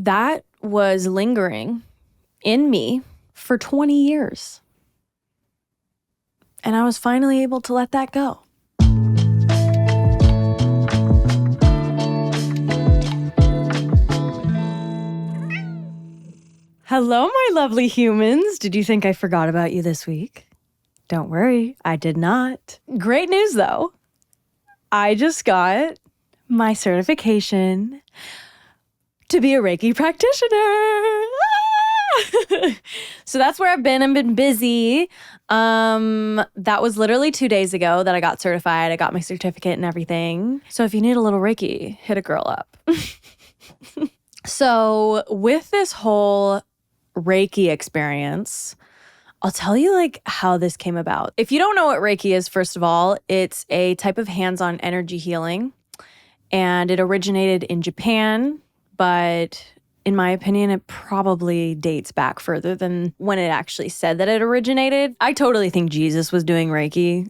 that was lingering in me for 20 years. And I was finally able to let that go. Hello, my lovely humans. Did you think I forgot about you this week? Don't worry, I did not. Great news, though. I just got my certification to be a Reiki practitioner. So that's where I've been busy. That was literally 2 days ago that I got certified. I got my certificate and everything. So if you need a little Reiki, hit a girl up. So with this whole Reiki experience, I'll tell you like how this came about. If you don't know what Reiki is, first of all, it's a type of hands-on energy healing, and it originated in Japan, but in my opinion, it probably dates back further than when it actually said that it originated. I totally think Jesus was doing Reiki.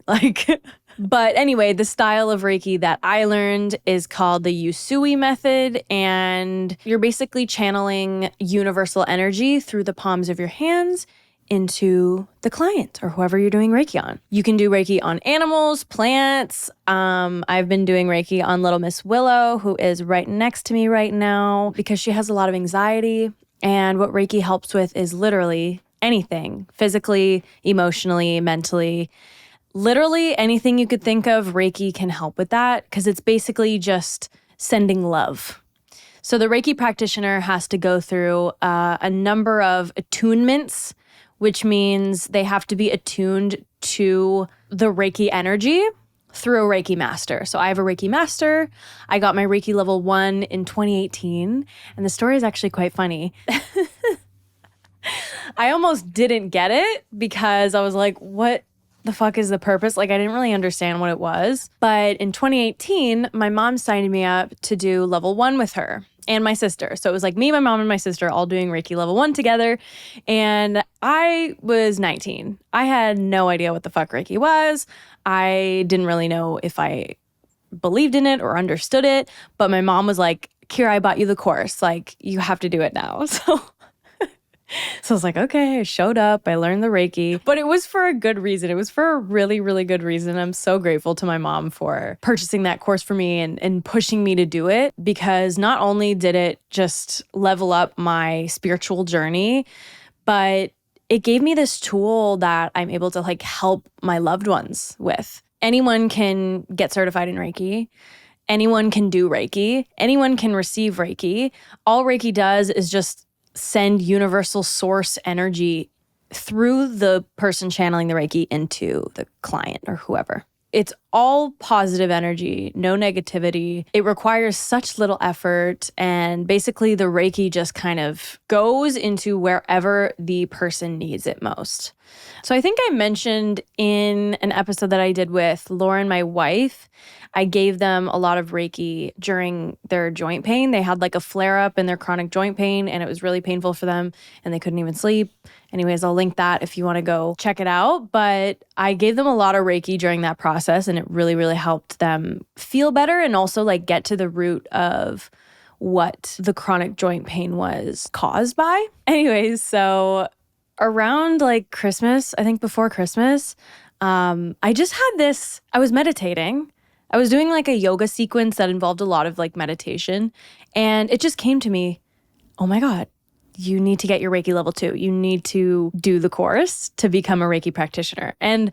But anyway, the style of Reiki that I learned is called the Usui method, and you're basically channeling universal energy through the palms of your hands into the client or whoever you're doing Reiki on. You can do Reiki on animals, plants. I've been doing Reiki on little Miss Willow, who is right next to me right now because she has a lot of anxiety. And what Reiki helps with is literally anything, physically, emotionally, mentally, literally anything you could think of. Reiki can help with that because it's basically just sending love. So the Reiki practitioner has to go through a number of attunements, which means they have to be attuned to the Reiki energy through a Reiki master. So I have a Reiki master. I got my Reiki level 1 in 2018. And the story is actually quite funny. I almost didn't get it because I was like, what the fuck is the purpose? Like, I didn't really understand what it was. But in 2018, my mom signed me up to do level 1 with her and my sister. So it was like me, my mom, and my sister all doing Reiki level 1 together. And I was 19. I had no idea what the fuck Reiki was. I didn't really know if I believed in it or understood it. But my mom was like, Kira, I bought you the course. Like, you have to do it now. So I was like, okay, I showed up, I learned the Reiki, but it was for a good reason. It was for a really, really good reason. I'm so grateful to my mom for purchasing that course for me and pushing me to do it, because not only did it just level up my spiritual journey, but it gave me this tool that I'm able to like help my loved ones with. Anyone can get certified in Reiki. Anyone can do Reiki. Anyone can receive Reiki. All Reiki does is just send universal source energy through the person channeling the Reiki into the client or whoever. It's all positive energy, no negativity. It requires such little effort. And basically the Reiki just kind of goes into wherever the person needs it most. So I think I mentioned in an episode that I did with Lauren, my wife, I gave them a lot of Reiki during their joint pain. They had like a flare up in their chronic joint pain and it was really painful for them and they couldn't even sleep. Anyways, I'll link that if you want to go check it out. But I gave them a lot of Reiki during that process and it really, really helped them feel better and also like get to the root of what the chronic joint pain was caused by. Anyways, so around like Christmas, I think before Christmas, I just had this, I was meditating. I was doing like a yoga sequence that involved a lot of like meditation. And it just came to me, oh my God, you need to get your Reiki level 2. You need to do the course to become a Reiki practitioner. And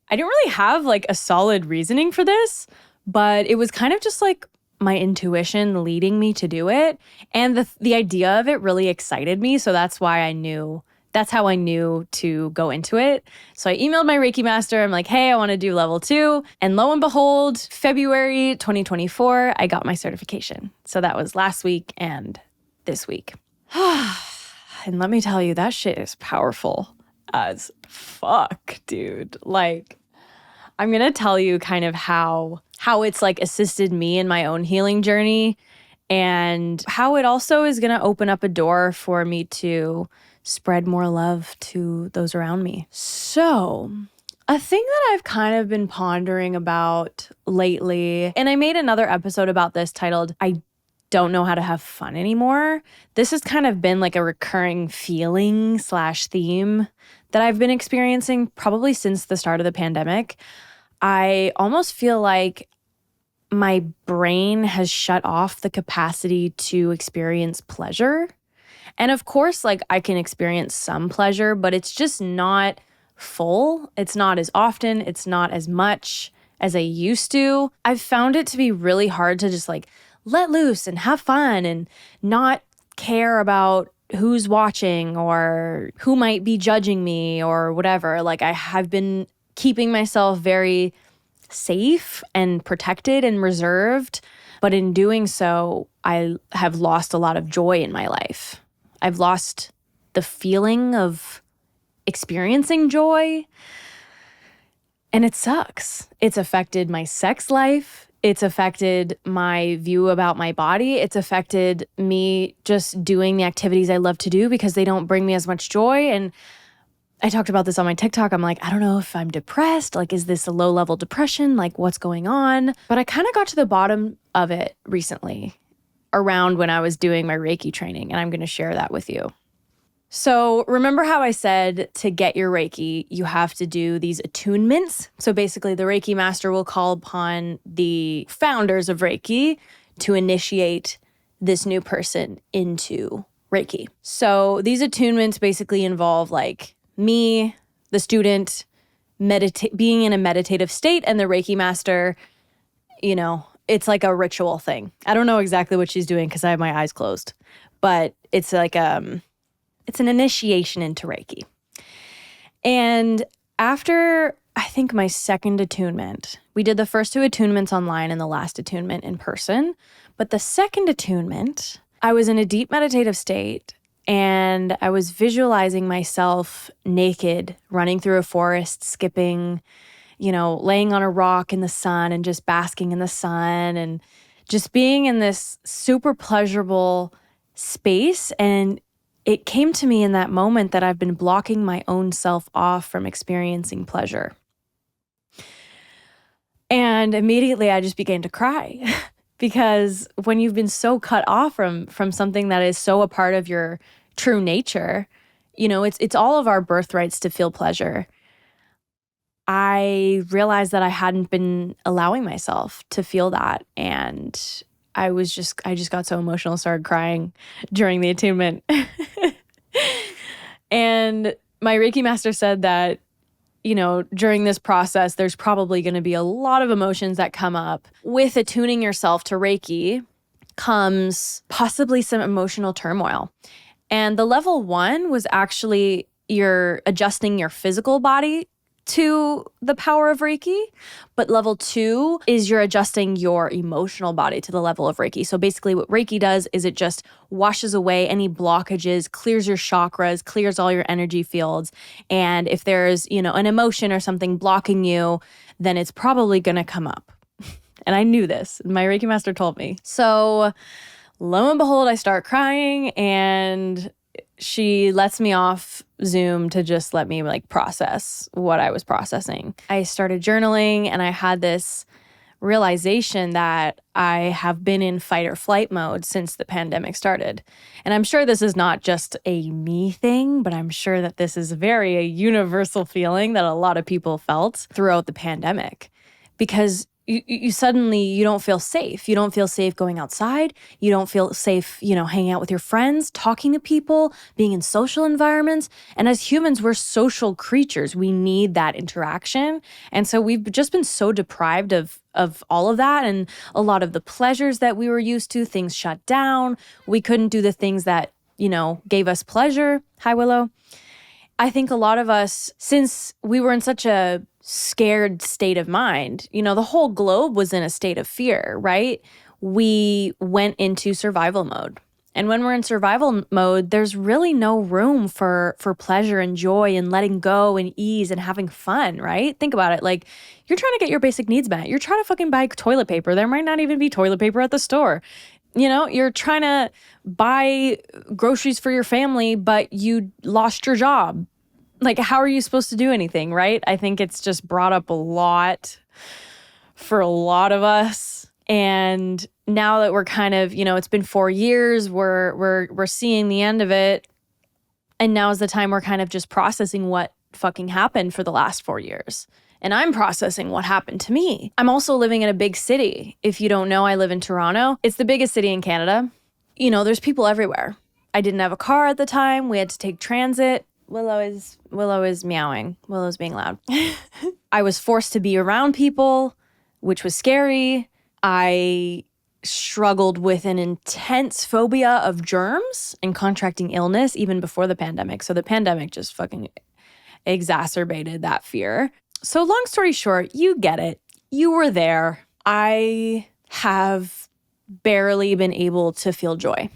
I didn't really have like a solid reasoning for this, but it was kind of just like my intuition leading me to do it. And the idea of it really excited me. So that's how I knew to go into it. So I emailed my Reiki master. I'm like, hey, I want to do level 2. And lo and behold, February 2024, I got my certification. So that was last week and this week. And let me tell you, that shit is powerful as fuck, dude. Like, I'm going to tell you kind of how it's like assisted me in my own healing journey and how it also is going to open up a door for me to spread more love to those around me. So a thing that I've kind of been pondering about lately, and I made another episode about this titled, I don't know how to have fun anymore. This has kind of been like a recurring feeling / theme that I've been experiencing probably since the start of the pandemic. I almost feel like my brain has shut off the capacity to experience pleasure. And of course, like I can experience some pleasure, but it's just not full. It's not as often. It's not as much as I used to. I've found it to be really hard to just like let loose and have fun and not care about who's watching or who might be judging me or whatever. Like I have been keeping myself very safe and protected and reserved. But in doing so, I have lost a lot of joy in my life. I've lost the feeling of experiencing joy. And it sucks. It's affected my sex life. It's affected my view about my body. It's affected me just doing the activities I love to do because they don't bring me as much joy. And I talked about this on my TikTok. I'm like, I don't know if I'm depressed. Like, is this a low-level depression? Like, what's going on? But I kind of got to the bottom of it recently around when I was doing my Reiki training, and I'm going to share that with you. So remember how I said to get your Reiki, you have to do these attunements? So basically the Reiki master will call upon the founders of Reiki to initiate this new person into Reiki. So these attunements basically involve like me, the student, being in a meditative state, and the Reiki master, you know, it's like a ritual thing. I don't know exactly what she's doing because I have my eyes closed, but it's like it's an initiation into Reiki. And after, I think, my second attunement, we did the first 2 attunements online and the last attunement in person. But the second attunement, I was in a deep meditative state and I was visualizing myself naked, running through a forest, skipping, you know, laying on a rock in the sun and just basking in the sun and just being in this super pleasurable space. And it came to me in that moment that I've been blocking my own self off from experiencing pleasure. And immediately I just began to cry because when you've been so cut off from something that is so a part of your true nature, you know, it's all of our birthrights to feel pleasure. I realized that I hadn't been allowing myself to feel that. And I just got so emotional, started crying during the attunement. And my Reiki master said that, you know, during this process, there's probably going to be a lot of emotions that come up. With attuning yourself to Reiki comes possibly some emotional turmoil. And the level 1 was actually you're adjusting your physical body to the power of Reiki, but level 2 is you're adjusting your emotional body to the level of Reiki. So basically what Reiki does is it just washes away any blockages, clears your chakras, clears all your energy fields. And if there's, you know, an emotion or something blocking you, then it's probably going to come up. And I knew this. My Reiki master told me. So lo and behold, I start crying and she lets me off Zoom to just let me like process what I was processing. I started journaling and I had this realization that I have been in fight or flight mode since the pandemic started. And I'm sure this is not just a me thing, but I'm sure that this is very a universal feeling that a lot of people felt throughout the pandemic. Because you suddenly, you don't feel safe. You don't feel safe going outside. You don't feel safe, you know, hanging out with your friends, talking to people, being in social environments. And as humans, we're social creatures. We need that interaction. And so we've just been so deprived of all of that. And a lot of the pleasures that we were used to, things shut down. We couldn't do the things that, you know, gave us pleasure. Hi, Willow. I think a lot of us, since we were in such a scared state of mind, you know, the whole globe was in a state of fear, right? We went into survival mode. And when we're in survival mode, there's really no room for pleasure and joy and letting go and ease and having fun, right? Think about it. Like, you're trying to get your basic needs met. You're trying to fucking buy toilet paper. There might not even be toilet paper at the store. You know, you're trying to buy groceries for your family, but you lost your job. Like, how are you supposed to do anything, right? I think it's just brought up a lot for a lot of us. And now that we're kind of, it's been 4 years, we're seeing the end of it. And now's the time we're kind of just processing what fucking happened for the last 4 years. And I'm processing what happened to me. I'm also living in a big city. If you don't know, I live in Toronto. It's the biggest city in Canada. There's people everywhere. I didn't have a car at the time. We had to take transit. Willow is meowing. Willow's being loud. I was forced to be around people, which was scary. I struggled with an intense phobia of germs and contracting illness even before the pandemic. So the pandemic just fucking exacerbated that fear. So long story short, you get it. You were there. I have barely been able to feel joy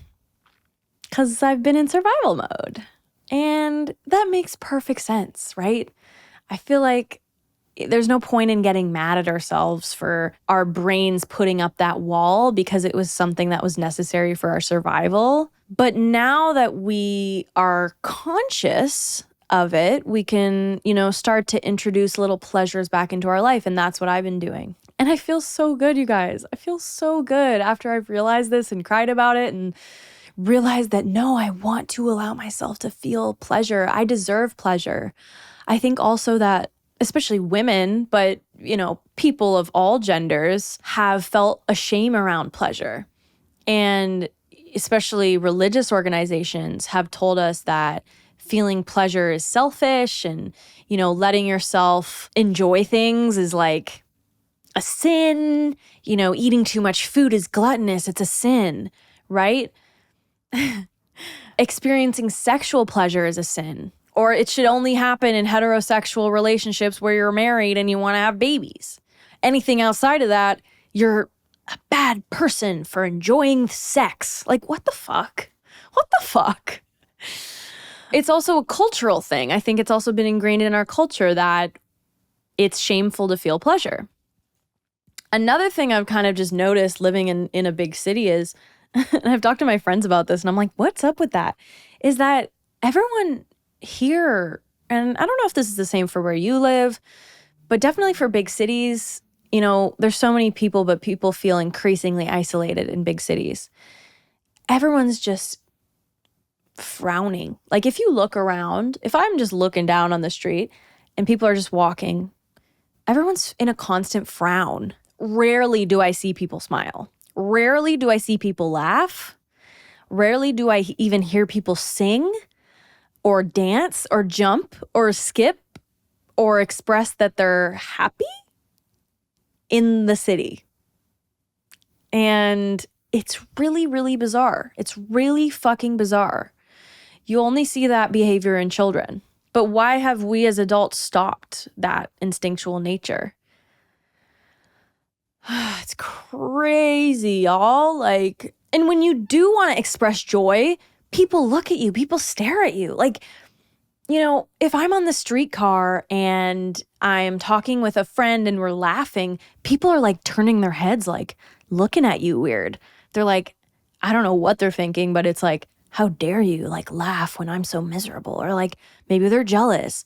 because I've been in survival mode. And that makes perfect sense, right? I feel like there's no point in getting mad at ourselves for our brains putting up that wall because it was something that was necessary for our survival. But now that we are conscious of it, we can, start to introduce little pleasures back into our life. And that's what I've been doing. And I feel so good, you guys. I feel so good after I've realized this and cried about it and realized that, no, I want to allow myself to feel pleasure. I deserve pleasure. I think also that especially women, but, people of all genders have felt a shame around pleasure. And especially religious organizations have told us that feeling pleasure is selfish and, letting yourself enjoy things is like a sin. Eating too much food is gluttonous. It's a sin, right? Experiencing sexual pleasure is a sin. Or it should only happen in heterosexual relationships where you're married and you want to have babies. Anything outside of that, you're a bad person for enjoying sex. Like, what the fuck? What the fuck? It's also a cultural thing. I think it's also been ingrained in our culture that it's shameful to feel pleasure. Another thing I've kind of just noticed living in a big city is, and I've talked to my friends about this, and I'm like, what's up with that? Is that everyone here, and I don't know if this is the same for where you live, but definitely for big cities, there's so many people, but people feel increasingly isolated in big cities. Everyone's just frowning. Like if you look around, if I'm just looking down on the street and people are just walking, everyone's in a constant frown. Rarely do I see people smile. Rarely do I see people laugh. Rarely do I even hear people sing or dance or jump or skip or express that they're happy in the city. And it's really, really bizarre. It's really fucking bizarre. You only see that behavior in children. But why have we as adults stopped that instinctual nature? It's crazy, y'all. And when you do want to express joy, people look at you, people stare at you. If I'm on the streetcar and I'm talking with a friend and we're laughing, people are turning their heads, looking at you weird. They're I don't know what they're thinking, but it's how dare you laugh when I'm so miserable? Or maybe they're jealous.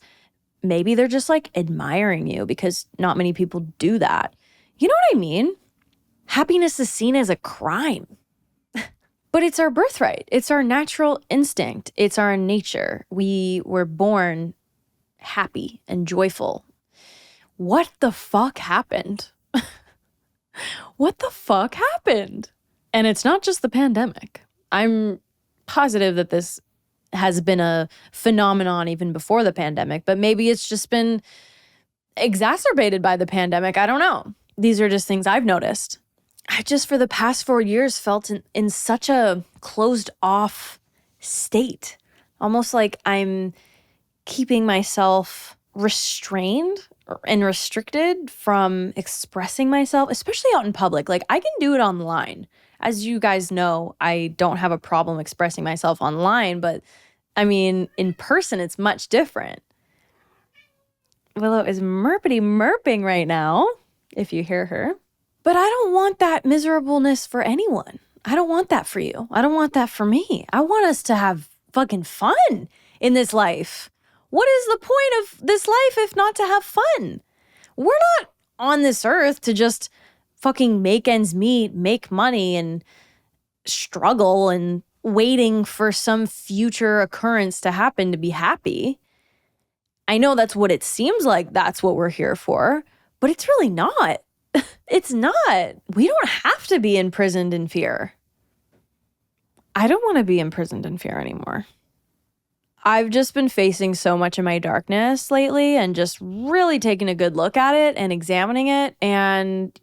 Maybe they're just admiring you because not many people do that. You know what I mean? Happiness is seen as a crime. But it's our birthright. It's our natural instinct. It's our nature. We were born happy and joyful. What the fuck happened? What the fuck happened? And it's not just the pandemic. I'm positive that this has been a phenomenon even before the pandemic, but maybe it's just been exacerbated by the pandemic. I don't know. These are just things I've noticed. I just, for the past 4 years, felt in such a closed off state. Almost like I'm keeping myself restrained and restricted from expressing myself, especially out in public. I can do it online. As you guys know, I don't have a problem expressing myself online, but in person, it's much different. Willow is merping right now, if you hear her. But I don't want that miserableness for anyone. I don't want that for you. I don't want that for me. I want us to have fucking fun in this life. What is the point of this life if not to have fun? We're not on this earth to just fucking make ends meet, make money, and struggle and waiting for some future occurrence to happen to be happy. I know that's what it seems like. That's what we're here for, but it's really not. It's not. We don't have to be imprisoned in fear. I don't want to be imprisoned in fear anymore. I've just been facing so much of my darkness lately and just really taking a good look at it and examining it and,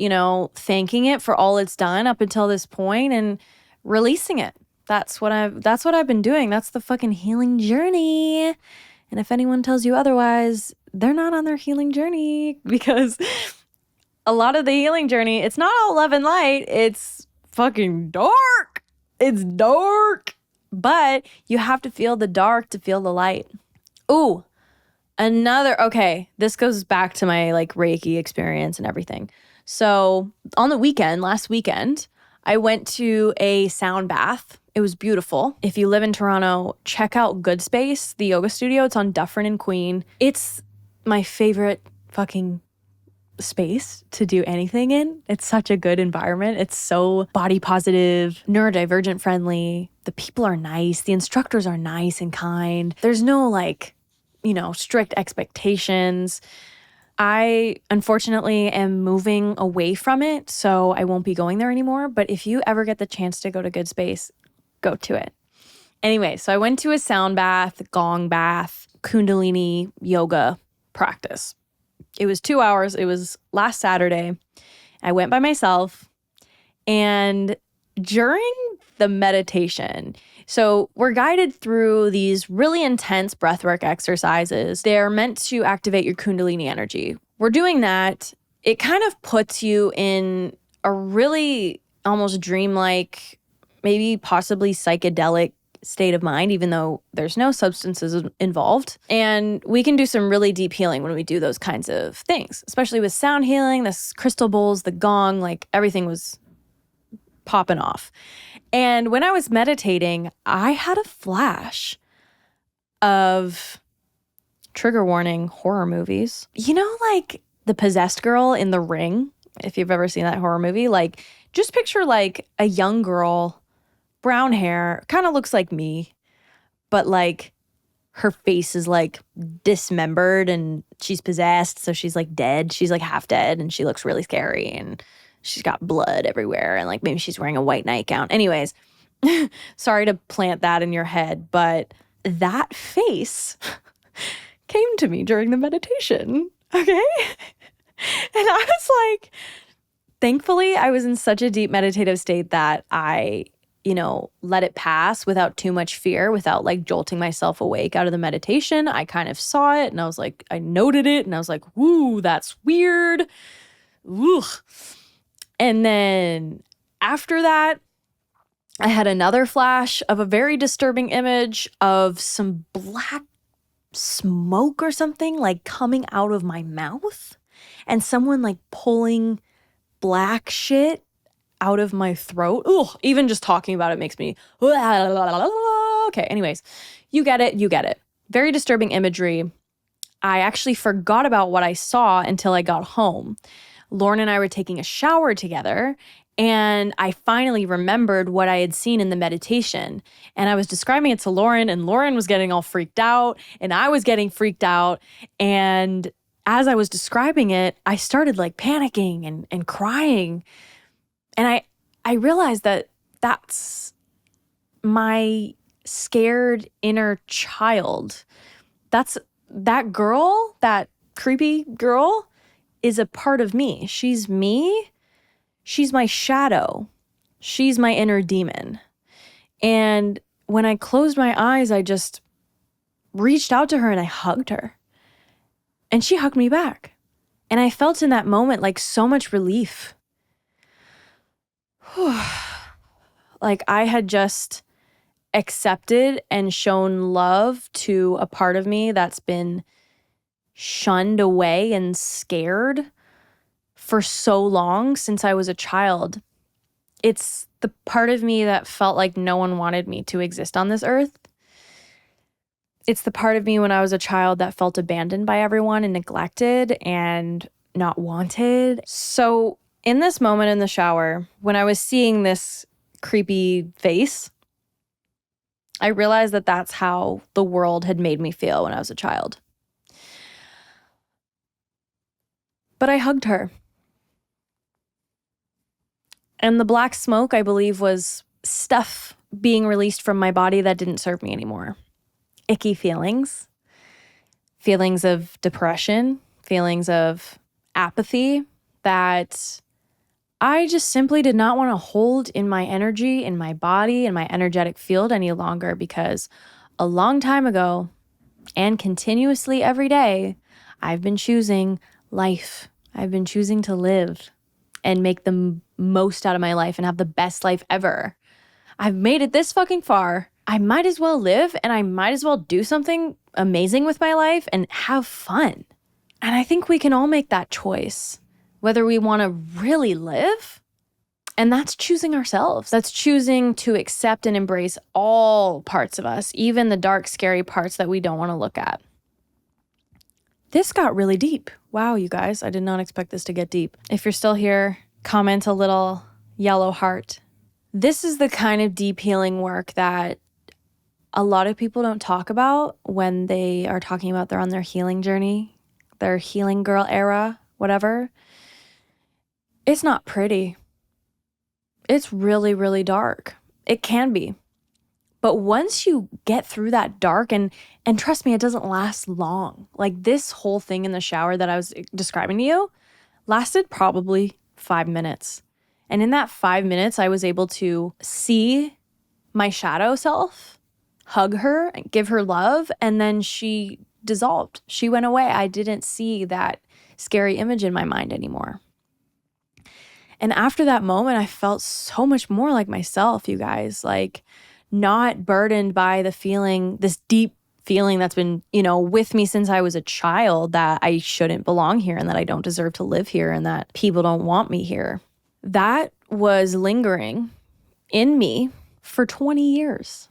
thanking it for all it's done up until this point and releasing it. That's what I've been doing. That's the fucking healing journey. And if anyone tells you otherwise, they're not on their healing journey, because a lot of the healing journey, it's not all love and light. It's fucking dark. It's dark. But you have to feel the dark to feel the light. Ooh, okay, this goes back to my Reiki experience and everything. So on the last weekend, I went to a sound bath. It was beautiful. If you live in Toronto, check out Good Space, the yoga studio. It's on Dufferin and Queen. It's my favorite fucking space to do anything in. It's such a good environment. It's so body positive, neurodivergent friendly. The people are nice. The instructors are nice and kind. There's no strict expectations. I unfortunately am moving away from it, so I won't be going there anymore. But if you ever get the chance to go to Good Space, go to it. Anyway, so I went to a sound bath, gong bath, Kundalini yoga practice. It was 2 hours. It was last Saturday. I went by myself, and during the meditation, so we're guided through these really intense breathwork exercises. They're meant to activate your Kundalini energy. We're doing that. It kind of puts you in a really almost dreamlike, maybe possibly psychedelic state of mind, even though there's no substances involved. And we can do some really deep healing when we do those kinds of things, especially with sound healing, the crystal bowls, the gong, everything was popping off. And when I was meditating, I had a flash of, trigger warning, horror movies. The possessed girl in The Ring, if you've ever seen that horror movie, just picture a young girl, brown hair, kind of looks like me, but her face is dismembered and she's possessed. So she's dead. She's half dead and she looks really scary and she's got blood everywhere and maybe she's wearing a white nightgown. Anyways, sorry to plant that in your head, but that face came to me during the meditation. Okay. And I was thankfully I was in such a deep meditative state that I let it pass without too much fear, without jolting myself awake out of the meditation. I kind of saw it and I was I noted it and I was woo, that's weird. Ugh. And then after that, I had another flash of a very disturbing image of some black smoke or something coming out of my mouth and someone pulling black shit out of my throat. Ugh, even just talking about it makes me, okay, anyways, you get it. Very disturbing imagery. I actually forgot about what I saw until I got home. Lauren and I were taking a shower together, and I finally remembered what I had seen in the meditation. And I was describing it to Lauren, and Lauren was getting all freaked out, and I was getting freaked out. And as I was describing it, I started panicking and crying. And I realized that that's my scared inner child. That girl, that creepy girl, is a part of me. She's me. She's my shadow. She's my inner demon. And when I closed my eyes, I just reached out to her and I hugged her. And she hugged me back. And I felt in that moment so much relief. I had just accepted and shown love to a part of me that's been shunned away and scared for so long since I was a child. It's the part of me that felt like no one wanted me to exist on this earth. It's the part of me when I was a child that felt abandoned by everyone and neglected and not wanted. So in this moment in the shower, when I was seeing this creepy face, I realized that that's how the world had made me feel when I was a child. But I hugged her. And the black smoke, I believe, was stuff being released from my body that didn't serve me anymore. Icky feelings, feelings of depression, feelings of apathy that I just simply did not want to hold in my energy, in my body, in my energetic field any longer, because a long time ago and continuously every day, I've been choosing life. I've been choosing to live and make the most out of my life and have the best life ever. I've made it this fucking far. I might as well live, and I might as well do something amazing with my life and have fun. And I think we can all make that choice, whether we want to really live. And that's choosing ourselves. That's choosing to accept and embrace all parts of us, even the dark, scary parts that we don't want to look at. This got really deep. Wow, you guys, I did not expect this to get deep. If you're still here, comment a little yellow heart. This is the kind of deep healing work that a lot of people don't talk about when they are talking about they're on their healing journey, their healing girl era, whatever. It's not pretty. It's really, really dark. It can be. But once you get through that dark, and trust me, it doesn't last long. Like this whole thing in the shower that I was describing to you lasted probably 5 minutes. And in that 5 minutes, I was able to see my shadow self, hug her, and give her love, and then she dissolved. She went away. I didn't see that scary image in my mind anymore. And after that moment, I felt so much more like myself, you guys, like not burdened by the feeling, this deep feeling that's been, with me since I was a child, that I shouldn't belong here and that I don't deserve to live here and that people don't want me here. That was lingering in me for 20 years.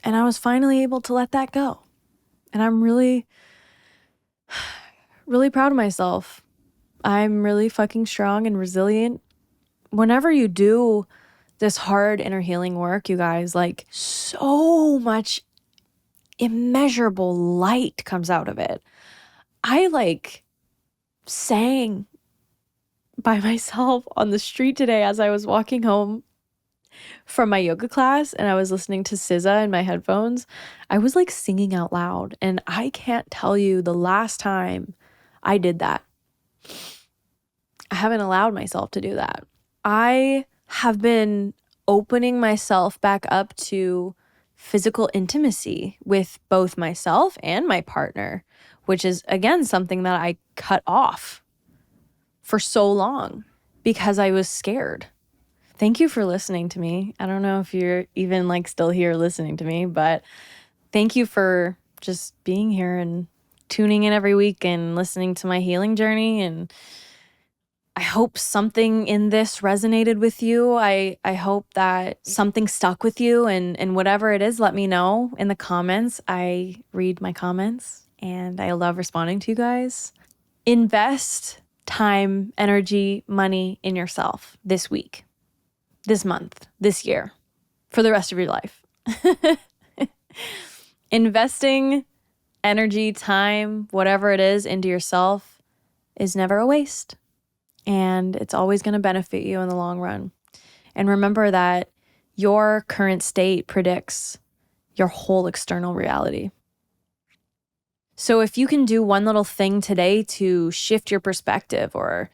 And I was finally able to let that go. And I'm really, really proud of myself. I'm really fucking strong and resilient. Whenever you do this hard inner healing work, you guys, like so much immeasurable light comes out of it. I sang by myself on the street today as I was walking home from my yoga class, and I was listening to SZA in my headphones. I was singing out loud, and I can't tell you the last time I did that. I haven't allowed myself to do that. I have been opening myself back up to physical intimacy with both myself and my partner, which is, again, something that I cut off for so long because I was scared. Thank you for listening to me. I don't know if you're even still here listening to me, but thank you for just being here and tuning in every week and listening to my healing journey. And I hope something in this resonated with you. I hope that something stuck with you, and whatever it is, let me know in the comments. I read my comments and I love responding to you guys. Invest time, energy, money in yourself this week, this month, this year, for the rest of your life. Investing energy, time, whatever it is into yourself is never a waste. And it's always going to benefit you in the long run. And remember that your current state predicts your whole external reality. So if you can do one little thing today to shift your perspective, or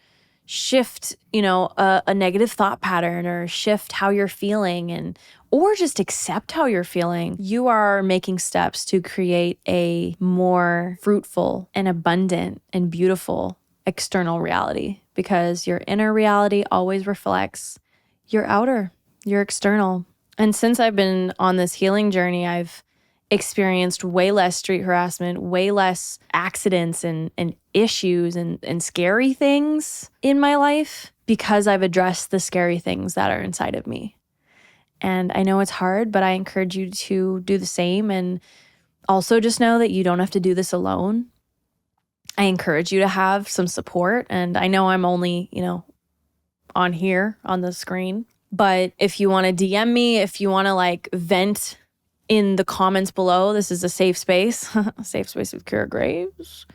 shift, a negative thought pattern, or shift how you're feeling, or just accept how you're feeling, you are making steps to create a more fruitful and abundant and beautiful external reality, because your inner reality always reflects your outer, your external. And since I've been on this healing journey, I've experienced way less street harassment, way less accidents and issues and scary things in my life, because I've addressed the scary things that are inside of me. And I know it's hard, but I encourage you to do the same. And also just know that you don't have to do this alone. I encourage you to have some support. And I know I'm only, on here on the screen. But if you want to DM me, if you want to like vent in the comments below, this is a safe space, a safe space with Kira Graves.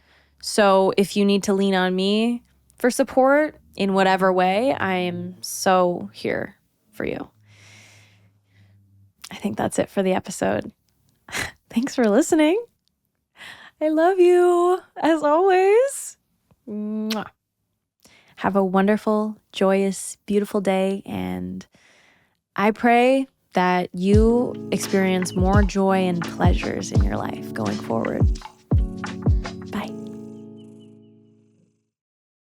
So if you need to lean on me for support in whatever way, I am so here for you. I think that's it for the episode. Thanks for listening. I love you as always. Mwah. Have a wonderful, joyous, beautiful day. And I pray that you experience more joy and pleasures in your life going forward.